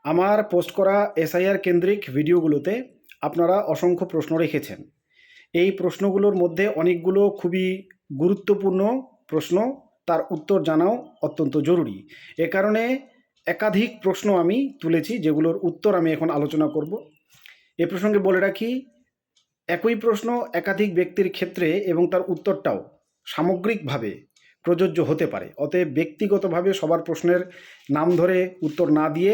আমার পোস্ট করা এসআইআর কেন্দ্রিক ভিডিওগুলোতে আপনারা অসংখ্য প্রশ্ন রেখেছেন। এই প্রশ্নগুলোর মধ্যে অনেকগুলো খুবই গুরুত্বপূর্ণ প্রশ্ন, তার উত্তর জানাও অত্যন্ত জরুরি। এ কারণে একাধিক প্রশ্ন আমি তুলেছি, যেগুলোর উত্তর আমি এখন আলোচনা করব। এ প্রসঙ্গে বলে রাখি, একই প্রশ্ন একাধিক ব্যক্তির ক্ষেত্রে এবং তার উত্তরটাও সামগ্রিকভাবে প্রযোজ্য হতে পারে। অতএব ব্যক্তিগতভাবে সবার প্রশ্নের নাম ধরে উত্তর না দিয়ে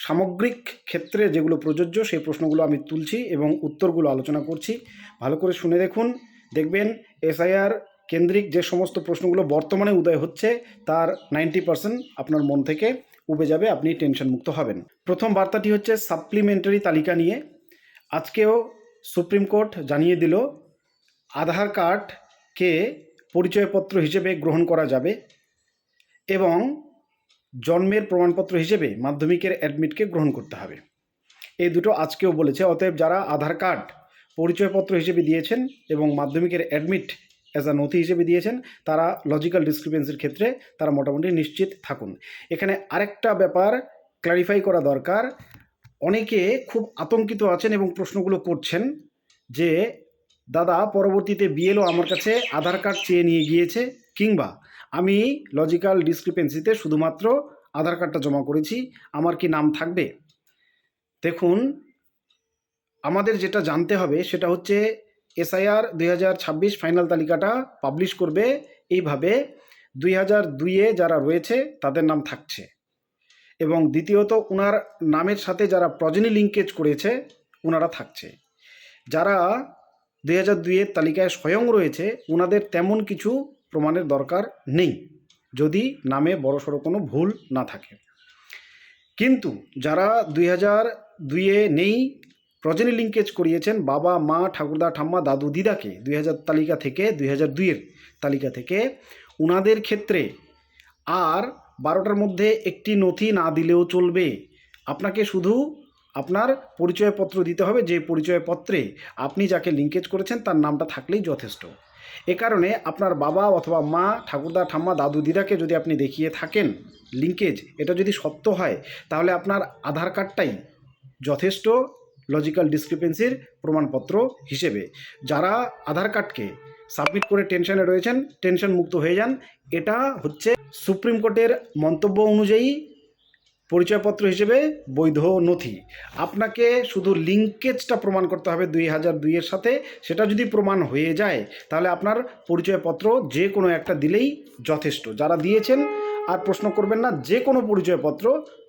সামগ্রিক ক্ষেত্রে যেগুলো প্রযোজ্য সেই প্রশ্নগুলো আমি তুলছি এবং উত্তরগুলো আলোচনা করছি। ভালো করে শুনে দেখুন, দেখবেন এসআইআর কেন্দ্রিক যে সমস্ত প্রশ্নগুলো বর্তমানে উদয় হচ্ছে তার 90% আপনার মন থেকে উবে যাবে, আপনি টেনশন মুক্ত হবেন। প্রথম বার্তাটি হচ্ছে সাপ্লিমেন্টারি তালিকা নিয়ে। আজকেও সুপ্রিম কোর্ট জানিয়ে দিল আধার কার্ডকে পরিচয়পত্র হিসেবে গ্রহণ করা যাবে এবং জন্মের প্রমাণপত্র হিসেবে মাধ্যমিকের অ্যাডমিটকে গ্রহণ করতে হবে। এই দুটো আজকেও বলেছে। অতএব যারা আধার কার্ড পরিচয়পত্র হিসেবে দিয়েছেন এবং মাধ্যমিকের অ্যাডমিট অ্যাজ আ নথি হিসেবে দিয়েছেন, তারা লজিক্যাল ডিসক্রিপেন্সির ক্ষেত্রে তারা মোটামুটি নিশ্চিত থাকুন। এখানে আরেকটা ব্যাপার ক্ল্যারিফাই করা দরকার। অনেকে খুব আতঙ্কিত আছেন এবং প্রশ্নগুলো করছেন যে দাদা, পরবর্তীতে বিএলও আমার কাছে আধার কার্ড চেয়ে নিয়ে গিয়েছে, কিংবা আমি লজিক্যাল ডিসক্রিপেন্সিতে শুধুমাত্র আধার কার্ডটা জমা করেছি, আমার কি নাম থাকবে? দেখুন, আমাদের যেটা জানতে হবে সেটা হচ্ছে এসআইআর 2026 ফাইনাল তালিকাটা পাবলিশ করবে এইভাবে 2002-এ যারা রয়েছে তাদের নাম থাকছে, এবং দ্বিতীয়ত ওনার নামের সাথে যারা প্রজেনি লিঙ্কেজ করেছে ওনারা থাকছে। যারা 2002-এর তালিকায় স্বয়ং রয়েছে ওনাদের তেমন কিছু প্রমাণের দরকার নেই, যদি নামে বড়সড় কোনো ভুল না থাকে। কিন্তু যারা 2002-এ নেই, প্রজেনি লিঙ্কেজ করিয়েছেন বাবা মা ঠাকুরদা ঠাম্মা দাদু দিদাকে 2000 তালিকা থেকে 2002-এর তালিকা থেকে, ওনাদের ক্ষেত্রে আর 12টার মধ্যে একটি নথি না দিলেও চলবে। আপনাকে শুধু আপনার পরিচয়পত্র দিতে হবে, যে পরিচয়পত্রে আপনি যাকে লিঙ্কেজ করেছেন তার নামটা থাকলেই যথেষ্ট। এ কারণে আপনার বাবা অথবা মা ঠাকুরদা ঠাম্মা দাদু দিদাকে যদি আপনি দেখিয়ে থাকেন লিঙ্কেজ, এটা যদি সত্য হয়, তাহলে আপনার আধার কার্ডটাই যথেষ্ট লজিক্যাল ডিসক্রিপেন্সির প্রমাণপত্র হিসেবে। যারা আধার কার্ডকে সাবমিট করে টেনশনে রয়েছেন, টেনশন মুক্ত হয়ে যান। এটা হচ্ছে সুপ্রিম কোর্টের মন্তব্য অনুযায়ী পরিচয়পত্র হিসেবে বৈধ নথি। আপনাকে শুধু লিঙ্কেজটা প্রমাণ করতে হবে 2002-এর সাথে। সেটা যদি প্রমাণ হয়ে যায় তাহলে আপনার পরিচয়পত্র যে কোনো একটা দিলেই যথেষ্ট। যারা দিয়েছেন আর প্রশ্ন করবেন না, যে কোনো পরিচয়পত্র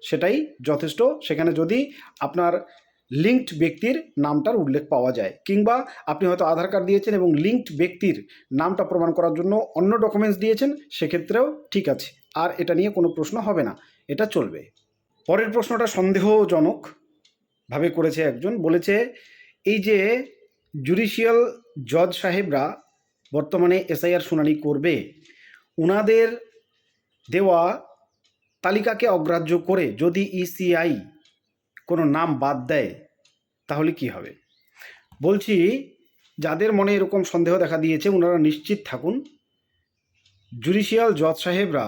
সেটাই যথেষ্ট। সেখানে যদি আপনার লিঙ্কড ব্যক্তির নামটার উল্লেখ পাওয়া যায়, কিংবা আপনি হয়তো আধার কার্ড দিয়েছেন এবং লিঙ্কড ব্যক্তির নামটা প্রমাণ করার জন্য অন্য ডকুমেন্টস দিয়েছেন, সেক্ষেত্রেও ঠিক আছে, আর এটা নিয়ে কোনো প্রশ্ন হবে না, এটা চলবে। পরের প্রশ্নটা সন্দেহজনকভাবে করেছে একজন, বলেছে এই যে জুডিশিয়াল জজ সাহেবরা বর্তমানে এসআইআর শুনানি করবে, ওনাদের দেওয়া তালিকাকে অগ্রাহ্য করে যদি ইসিআই কোনো নাম বাদ দেয় তাহলে কি হবে? বলছি, যাদের মনে এরকম সন্দেহ দেখা দিয়েছে ওনারা নিশ্চিত থাকুন, জুডিশিয়াল জজ সাহেবরা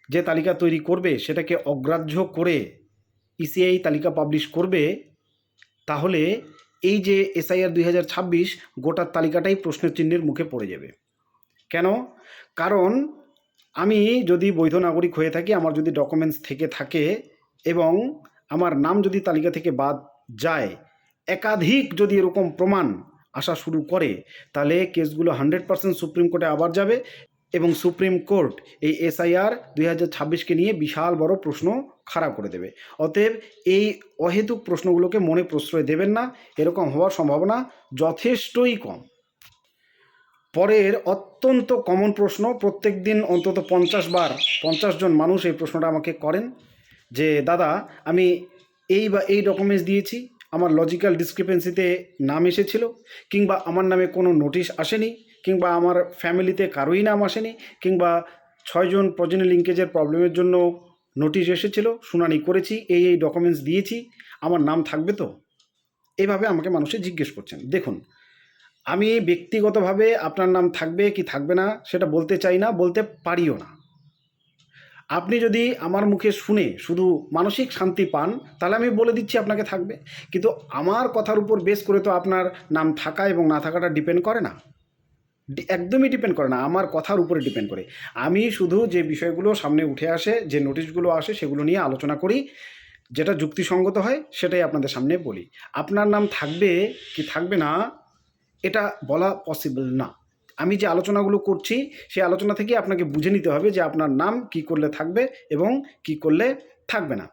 যে তালিকা তৈরি করবে সেটাকে অগ্রাহ্য করে ইসিআই তালিকা পাবলিশ করবে, তাহলে এই যে এসআইআর 2026 গোটার তালিকাটাই প্রশ্নের চিহ্নের মুখে পড়ে যাবে। কেন? কারণ আমি যদি বৈধ নাগরিক হয়ে থাকি, আমার যদি ডকুমেন্টস থেকে থাকে এবং আমার নাম যদি তালিকা থেকে বাদ যায়, একাধিক যদি এরকম প্রমাণ আসা শুরু করে, তাহলে কেসগুলো 100% সুপ্রিম কোর্টে আবার যাবে এবং সুপ্রিম কোর্ট এই এসআইআর 2026-কে নিয়ে বিশাল বড় প্রশ্ন খাড়া করে দেবে। অতএব এই অহেতুক প্রশ্নগুলোকে মনে প্রশ্রয় দেবেন না, এরকম হওয়ার সম্ভাবনা যথেষ্টই কম। পরের অত্যন্ত কমন প্রশ্ন, প্রত্যেক দিন অন্তত 50 জন মানুষ এই প্রশ্নটা আমাকে করেন যে দাদা, আমি এই ডকুমেন্টস দিয়েছি, আমার লজিক্যাল ডিসক্রিপেন্সিতে নাম এসেছিল, কিংবা আমার নামে কোনো নোটিশ আসেনি, কিংবা আমার ফ্যামিলিতে কারোই নাম আসেনি, কিংবা 6 জন প্রজেনি লিঙ্কেজের প্রবলেমের জন্য নোটিশ এসেছিল, শুনানি করেছি, এই ডকুমেন্টস দিয়েছি, আমার নাম থাকবে তো? এইভাবে আমাকে মানুষে জিজ্ঞেস করছেন। দেখুন, আমি ব্যক্তিগতভাবে আপনার নাম থাকবে কি থাকবে না সেটা বলতে চাই না, বলতে পারিও না। আপনি যদি আমার মুখে শুনে শুধু মানসিক শান্তি পান তাহলে আমি বলে দিচ্ছি আপনাকে থাকবে, কিন্তু আমার কথার উপর বেস করে তো আপনার নাম থাকা এবং না থাকাটা ডিপেন্ড করে না, একদমই ডিপেন্ড করে না, আমার কথার উপরে ডিপেন্ড করে। আমি শুধু যে বিষয়গুলো সামনে উঠে আসে, যে নোটিশগুলো আসে, সেগুলো নিয়ে আলোচনা করি, যেটা যুক্তিসঙ্গত হয় সেটাই আপনাদের সামনে বলি। আপনার নাম থাকবে কি থাকবে না এটা বলা পসিবল না। আমি যে আলোচনাগুলো করছি সেই আলোচনা থেকে আপনাকে বুঝে নিতে হবে যে আপনার নাম কি করলে থাকবে এবং কি করলে থাকবে না।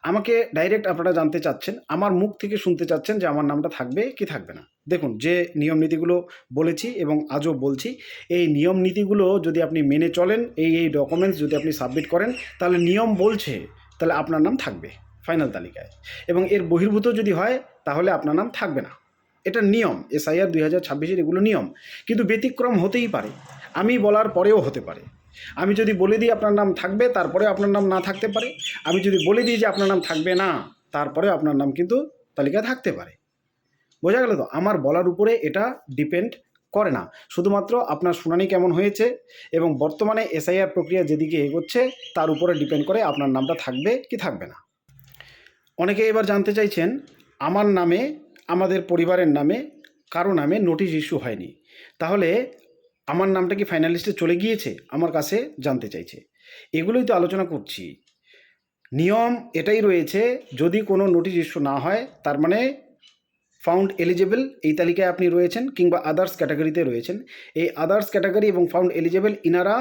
আমাকে ডাইরেক্ট আপনারা জানতে চাচ্ছেন, আমার মুখ থেকে শুনতে চাচ্ছেন যে আমার নামটা থাকবে কি থাকবে না। দেখুন, যে নিয়ম নীতিগুলো বলেছি এবং আজও বলছি, এই নিয়ম নীতিগুলো যদি আপনি মেনে চলেন, এই ডকুমেন্টস যদি আপনি সাবমিট করেন, তাহলে নিয়ম বলছে তাহলে আপনার নাম থাকবে ফাইনাল তালিকায়, এবং এর বহির্ভূত যদি হয় তাহলে আপনার নাম থাকবে না। এটা নিয়ম, SIR 2026-এর এগুলো নিয়ম, কিন্তু ব্যতিক্রম হতেই পারে, আমি বলার পরেও হতে পারে। আমি যদি বলে দিই আপনার নাম থাকবে, তারপরে আপনার নাম না থাকতে পারে। আমি যদি বলে দিই যে আপনার নাম থাকবে না, তারপরে আপনার নাম কিন্তু তালিকায় থাকতে পারে। বোঝা গেল তো? আমার বলার উপরে এটা ডিপেন্ড করে না, শুধুমাত্র আপনার শুনানি কেমন হয়েছে এবং বর্তমানে SIR প্রক্রিয়া যেদিকে এগোচ্ছে তার উপরে ডিপেন্ড করে আপনার নামটা থাকবে কি থাকবে না। অনেকে এবার জানতে চাইছেন, আমার নামে, আমাদের পরিবারের নামে কারো নামে নোটিশ ইস্যু হয়নি, তাহলে আমার নামটা কি ফাইনাল লিস্টে চলে গিয়েছে আমার কাছে জানতে চাইছে। এগুলোই তো আলোচনা করছি। নিয়ম এটাই রয়েছে, যদি কোনো নোটিশ ইস্যু না হয় তার মানে ফাউন্ড এলিজেবল এই তালিকায় আপনি রয়েছেন, কিংবা আদার্স ক্যাটাগরিতে রয়েছেন। এই আদার্স ক্যাটাগরি এবং ফাউন্ড এলিজেবল ইনারা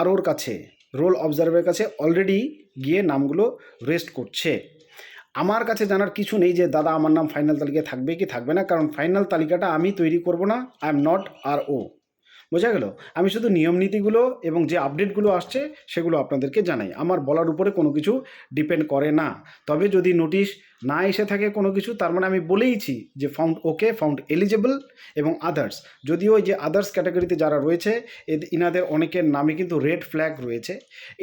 আরওর কাছে, রোল অবজারভারের কাছে অলরেডি গিয়ে নামগুলো রেস্ট করছে। আমার কাছে জানার কিছু নেই যে দাদা আমার নাম ফাইনাল তালিকায় থাকবে কি থাকবে না, কারণ ফাইনাল তালিকাটা আমি তৈরি করব না, আই এম নট RO। বোঝা গেল? আমি শুধু নিয়ম নীতিগুলো এবং যে আপডেটগুলো আসছে সেগুলো আপনাদেরকে জানাই, আমার বলার উপরে কোনো কিছু ডিপেন্ড করে না। তবে যদি নোটিশ না এসে থাকে কোনো কিছু, তার মানে আমি বলেইছি যে ফাউন্ড ওকে, ফাউন্ড এলিজেবল এবং আদার্স। যদিও এই যে আদার্স ক্যাটাগরিতে যারা রয়েছে ইনাদের অনেকের নামে কিন্তু রেড ফ্ল্যাগ রয়েছে।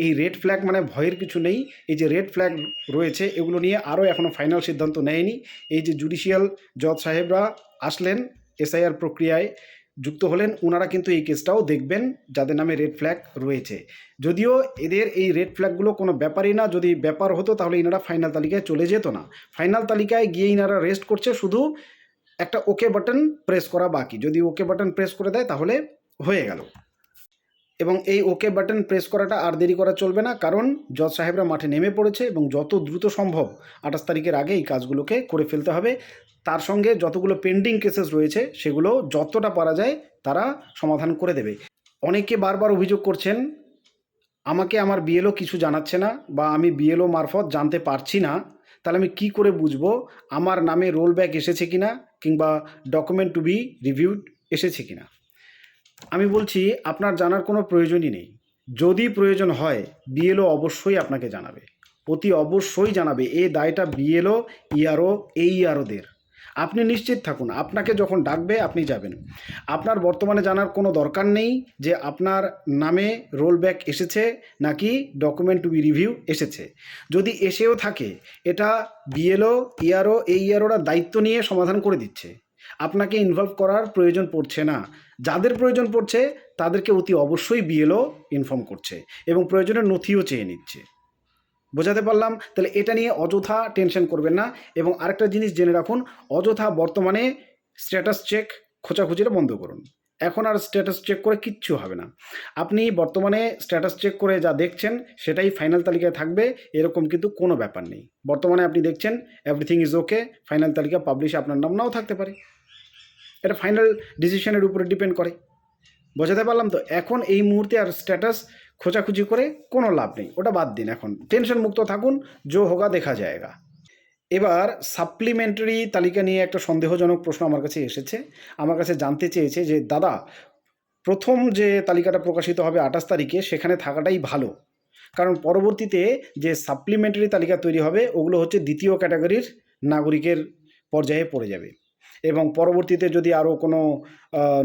এই রেড ফ্ল্যাগ মানে ভয়ের কিছু নেই, এই যে রেড ফ্ল্যাগ রয়েছে এগুলো নিয়ে আরও এখনও ফাইনাল সিদ্ধান্ত নেয়নি। এই যে জুডিশিয়াল জজ সাহেবরা আসলেন, SIR প্রক্রিয়ায় যুক্ত হলেন, ওনারা কিন্তু এই কেসটাও দেখবেন যাদের নামে রেড ফ্ল্যাগ রয়েছে। যদিও এদের এই রেড ফ্ল্যাগগুলো কোনো ব্যাপারই না, যদি ব্যাপার হতো তাহলে ইনারা ফাইনাল তালিকায় চলে যেত না। ফাইনাল তালিকায় গিয়ে ইনারা রেস্ট করছে, শুধু একটা ওকে বাটন প্রেস করা বাকি। যদি ওকে বাটন প্রেস করে দেয় তাহলে হয়ে গেল। এবং এই ওকে বাটন প্রেস করাটা আর দেরি করা চলবে না, কারণ জজ সাহেবরা মাঠে নেমে পড়েছে এবং যত দ্রুত সম্ভব 28 তারিখের আগে এই কাজগুলোকে করে ফেলতে হবে। তার সঙ্গে যতগুলো পেন্ডিং কেসেস রয়েছে সেগুলো যতটা পারা যায় তারা সমাধান করে দেবে। অনেকে বারবার অভিযোগ করছেন আমাকে আমার BLO কিছু জানাচ্ছে না, বা আমি BLO মারফত জানতে পারছি না, তাহলে আমি কি করে বুঝবো আমার নামে রোল ব্যাক এসেছে কিনা, কিংবা ডকুমেন্ট টু বি রিভিউড এসেছে কিনা। আমি বলছি আপনার জানার কোনো প্রয়োজনই নেই। যদি প্রয়োজন হয় BLO অবশ্যই আপনাকে জানাবে, অতি অবশ্যই জানাবে। এই দায়টা BLO, ERO, AEROদের। আপনি নিশ্চিত থাকুন, আপনাকে যখন ডাকবে আপনি যাবেন। আপনার বর্তমানে জানার কোনো দরকার নেই যে আপনার নামে রোল ব্যাক এসেছে নাকি ডকুমেন্ট টু বি রিভিউ এসেছে। যদি এসেও থাকে এটা BLO, ERO, AEROরা দায়িত্ব নিয়ে সমাধান করে দিচ্ছে, আপনাকে ইনভলভ করার প্রয়োজন পড়ছে না। যাদের প্রয়োজন পড়ছে তাদেরকে অতি অবশ্যই BLO ইনফর্ম করছে এবং প্রয়োজনের নথিও চেয়ে নিচ্ছে। বোঝাতে পারলাম? তাহলে এটা নিয়ে অযথা টেনশন করবেন না। এবং আরেকটা জিনিস জেনে রাখুন, অযথা বর্তমানে স্ট্যাটাস চেক খোঁজাখুঁজিটা বন্ধ করুন। এখন আর স্ট্যাটাস চেক করে কিচ্ছু হবে না। আপনি বর্তমানে স্ট্যাটাস চেক করে যা দেখছেন সেটাই ফাইনাল তালিকায় থাকবে, এরকম কিন্তু কোনো ব্যাপার নেই। বর্তমানে আপনি দেখছেন এভরিথিং ইজ ওকে, ফাইনাল তালিকা পাবলিশে আপনার নাম নাও থাকতে পারে, এটা ফাইনাল ডিসিশনের উপরে ডিপেন্ড করে। বোঝাতে পারলাম তো? এখন এই মুহূর্তে আর স্ট্যাটাস খোঁজাখুঁজি করে কোনো লাভ নেই, ওটা বাদ দিন, এখন টেনশন মুক্ত থাকুন, যো হোগা দেখা যায়গা। এবার সাপ্লিমেন্টারি তালিকা নিয়ে একটা সন্দেহজনক প্রশ্ন আমার কাছে এসেছে। আমার কাছে জানতে চেয়েছে যে দাদা, প্রথম যে তালিকাটা প্রকাশিত হবে 28 তারিখে সেখানে থাকাটাই ভালো, কারণ পরবর্তীতে যে সাপ্লিমেন্টারি তালিকা তৈরি হবে ওগুলো হচ্ছে দ্বিতীয় ক্যাটাগরির নাগরিকের পর্যায়ে পড়ে যাবে, এবং পরবর্তীতে যদি আরও কোনো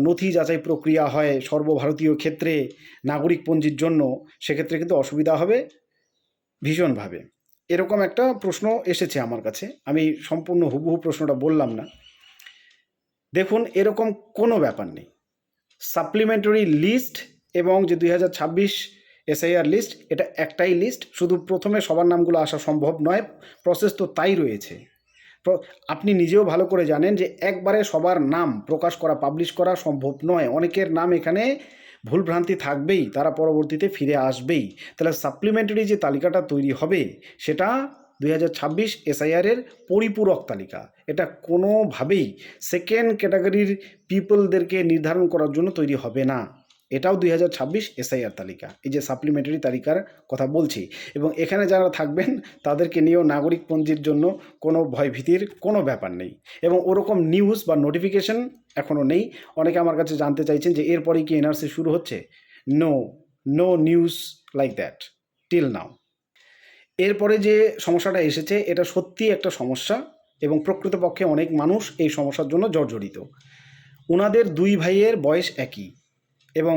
নথি যাচাই প্রক্রিয়া হয় সর্বভারতীয় ক্ষেত্রে নাগরিকপঞ্জির জন্য, সেক্ষেত্রে কিন্তু অসুবিধা হবে ভীষণভাবে। এরকম একটা প্রশ্ন এসেছে আমার কাছে, আমি সম্পূর্ণ হুবহু প্রশ্নটা বললাম না। দেখুন, এরকম কোনো ব্যাপার নেই। সাপ্লিমেন্টারি লিস্ট এবং যে 2026 এসআইআর লিস্ট এটা একটাই লিস্ট, শুধু প্রথমে সবার নামগুলো আসা সম্ভব নয়, প্রসেস তো তাই রয়েছে। আপনি নিজেও ভালো করে জানেন যে একবারে সবার নাম প্রকাশ করা, পাবলিশ করা সম্ভব নয়। অনেকের নাম এখানে ভুলভ্রান্তি থাকবেই, তারা পরবর্তীতে ফিরে আসবেই। তাহলে সাপ্লিমেন্টারি যে তালিকাটা তৈরি হবে সেটা 2026 এসআইআরের পরিপূরক তালিকা। এটা কোনোভাবেই সেকেন্ড ক্যাটাগরির পিপলদেরকে নির্ধারণ করার জন্য তৈরি হবে না। এটাও 2026 এসআইআর তালিকা, এই যে সাপ্লিমেন্টারি তালিকার কথা বলছি। এবং এখানে যারা থাকবেন তাদেরকে নিয়েও নাগরিকপঞ্জির জন্য কোনো ভয়ভীতির কোনো ব্যাপার নেই। এবং ওরকম নিউজ বা নোটিফিকেশন এখনও নেই। অনেকে আমার কাছে জানতে চাইছেন যে এরপরেই কি এনআরসি শুরু হচ্ছে। No news like that till now. এরপরে যে সমস্যাটা এসেছে এটা সত্যি একটা সমস্যা, এবং প্রকৃতপক্ষে অনেক মানুষ এই সমস্যার জন্য জর্জরিত। ওনাদের দুই ভাইয়ের বয়স একই, এবং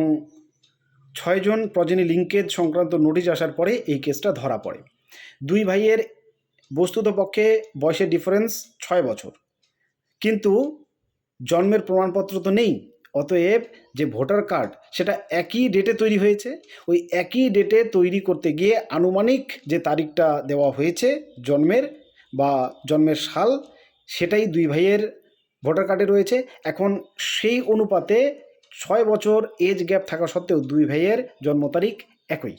6 জন প্রজেনি লিঙ্কেজ সংক্রান্ত নোটিশ আসার পরে এই কেসটা ধরা পড়ে। দুই ভাইয়ের বস্তুতপক্ষে বয়সের ডিফারেন্স 6 বছর, কিন্তু জন্মের প্রমাণপত্র তো নেই। অতএব যে ভোটার কার্ড সেটা একই ডেটে তৈরি হয়েছে, ওই একই ডেটে তৈরি করতে গিয়ে আনুমানিক যে তারিখটা দেওয়া হয়েছে জন্মের বা জন্মের সাল, সেটাই দুই ভাইয়ের ভোটার কার্ডে রয়েছে। এখন সেই অনুপাতে 6 বছর এজ গ্যাপ থাকা সত্ত্বেও দুই ভাইয়ের জন্ম তারিখ একই।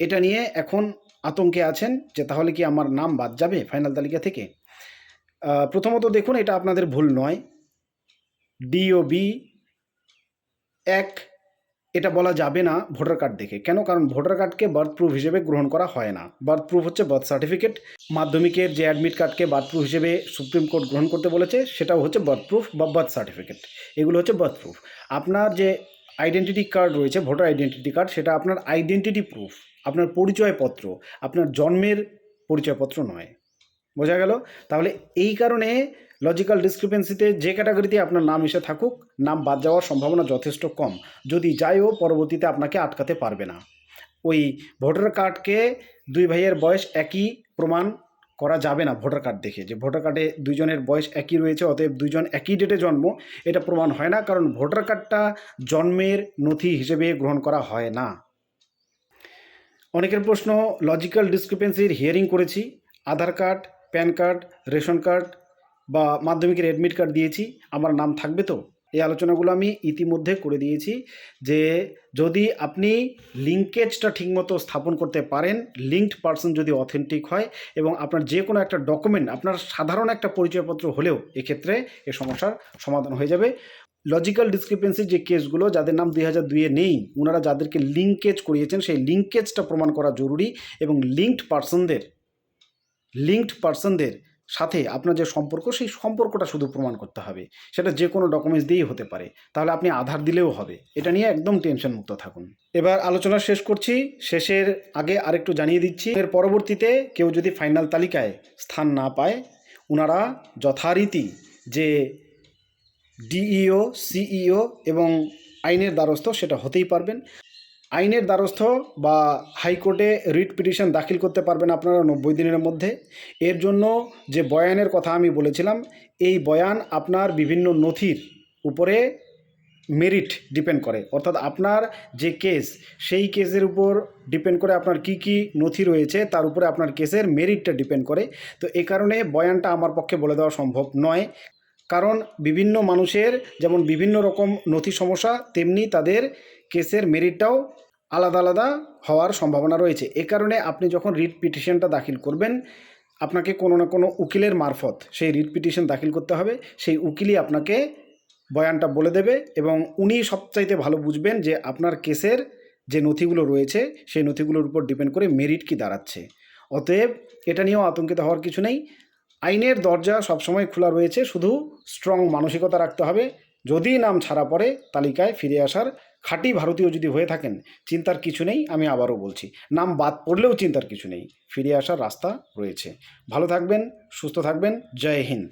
এটা নিয়ে এখন আতঙ্কে আছেন যে তাহলে কি আমার নাম বাদ যাবে ফাইনাল তালিকা থেকে। প্রথমত দেখুন, এটা আপনাদের ভুল নয়। ডিওবি 1 এটা বলা যাবে না ভোটার কার্ড দেখে। কেন? কারণ ভোটার কার্ডকে বার্থ প্রুফ হিসেবে গ্রহণ করা হয় না। বার্থ প্রুফ হচ্ছে বার্থ সার্টিফিকেট। মাধ্যমিকের যে অ্যাডমিট কার্ডকে বার্থ প্রুফ হিসেবে সুপ্রিম কোর্ট গ্রহণ করতে বলেছে, সেটাও হচ্ছে বার্থ প্রুফ বা বার্থ সার্টিফিকেট। এগুলো হচ্ছে বার্থ প্রুফ। আপনার যে আইডেন্টিটি কার্ড রয়েছে, ভোটার আইডেন্টিটি কার্ড, সেটা আপনার আইডেন্টিটি প্রুফ, আপনার পরিচয়পত্র, আপনার জন্মের পরিচয়পত্র নয়। বোঝা গেল? তাহলে এই কারণে লজিক্যাল ডিসক্রিপেন্সিতে যে ক্যাটাগরিতে আপনার নাম এসে থাকুক, নাম বাদ যাওয়ার সম্ভাবনা যথেষ্ট কম। যদি যায়ও, পরবর্তীতে আপনাকে আটকাতে পারবে না। ওই ভোটার কার্ডকে দুই ভাইয়ের বয়স একই প্রমাণ করা যাবে না ভোটার কার্ড দেখে, যে ভোটার কার্ডে দুইজনের বয়স একই রয়েছে অতএব দুইজন একই ডেটে জন্ম, এটা প্রমাণ হয় না। কারণ ভোটার কার্ডটা জন্মের নথি হিসেবে গ্রহণ করা হয় না। অনেকের প্রশ্ন, লজিক্যাল ডিসক্রিপেন্সির হিয়ারিং করেছি, Aadhaar card, PAN card, ration card বা মাধ্যমিকের অ্যাডমিট কার্ড দিয়েছি, আমার নাম থাকবে তো? এই আলোচনাগুলো আমি ইতিমধ্যে করে দিয়েছি যে যদি আপনি লিঙ্কেজটা ঠিকমতো স্থাপন করতে পারেন, লিঙ্কড পার্সন যদি অথেন্টিক হয় এবং আপনার যে কোনো একটা ডকুমেন্ট, আপনার সাধারণ একটা পরিচয়পত্র হলেও এক্ষেত্রে এ সমস্যার সমাধান হয়ে যাবে। লজিক্যাল ডিসক্রিপেন্সির যে কেসগুলো, যাদের নাম 2002-এ নেই, ওনারা যাদেরকে লিঙ্কেজ করিয়েছেন সেই লিঙ্কেজটা প্রমাণ করা জরুরি। এবং লিঙ্কড পার্সনদের সাথে আপনার যে সম্পর্ক, সেই সম্পর্কটা শুধু প্রমাণ করতে হবে। সেটা যে কোনো ডকুমেন্টস দিয়েই হতে পারে, তাহলে আপনি আধার দিলেও হবে। এটা নিয়ে একদম টেনশন মুক্ত থাকুন। এবার আলোচনা শেষ করছি। শেষের আগে আরেকটু জানিয়ে দিচ্ছি, এর পরবর্তীতে কেউ যদি ফাইনাল তালিকায় স্থান না পায়, ওনারা যথারীতি যে ডিইও, সিইও এবং আইনের দ্বারস্থ সেটা হতেই পারবেন। আইনের দ্বারস্থ বা হাইকোর্টে রিট পিটিশন দাখিল করতে পারবেন আপনারা 90 দিনের মধ্যে। এর জন্য যে বয়ানের কথা আমি বলেছিলাম, এই বয়ান আপনার বিভিন্ন নথির উপরে মেরিট ডিপেন্ড করে, অর্থাৎ আপনার যে কেস, সেই কেসের উপর ডিপেন্ড করে আপনার কি কি নথি রয়েছে, তার উপরে আপনার কেসের মেরিটটা ডিপেন্ড করে। তো এই কারণে বয়ানটা আমার পক্ষে বলে দেওয়া সম্ভব নয়, কারণ বিভিন্ন মানুষের যেমন বিভিন্ন রকম নথি সমস্যা, তেমনি তাদের কেসের মেরিটটাও আলাদা আলাদা হওয়ার সম্ভাবনা রয়েছে। এ কারণে আপনি যখন রিট পিটিশনটা দাখিল করবেন, আপনাকে কোনো না কোনো উকিলের মারফত সেই রিট পিটিশন দাখিল করতে হবে। সেই উকিলই আপনাকে বয়ানটা বলে দেবে এবং উনি সবচাইতে ভালো বুঝবেন যে আপনার কেসের যে নথিগুলো রয়েছে সেই নথিগুলোর উপর ডিপেন্ড করে মেরিট কি দাঁড়াচ্ছে। অতএব এটা নিয়েও আতঙ্কিত হওয়ার কিছু নেই। আইনের দরজা সবসময় খোলা রয়েছে, শুধু স্ট্রং মানসিকতা রাখতে হবে। যদি নাম ছাড়া পড়ে, তালিকায় ফিরে আসার খাঁটি ভারতীয় যদি হয়ে থাকেন, চিন্তার কিছু নেই। আমি আবারও বলছি, নাম বাদ পড়লেও চিন্তার কিছু নেই, ফিরে আসার রাস্তা রয়েছে। ভালো থাকবেন, সুস্থ থাকবেন। জয় হিন্দ।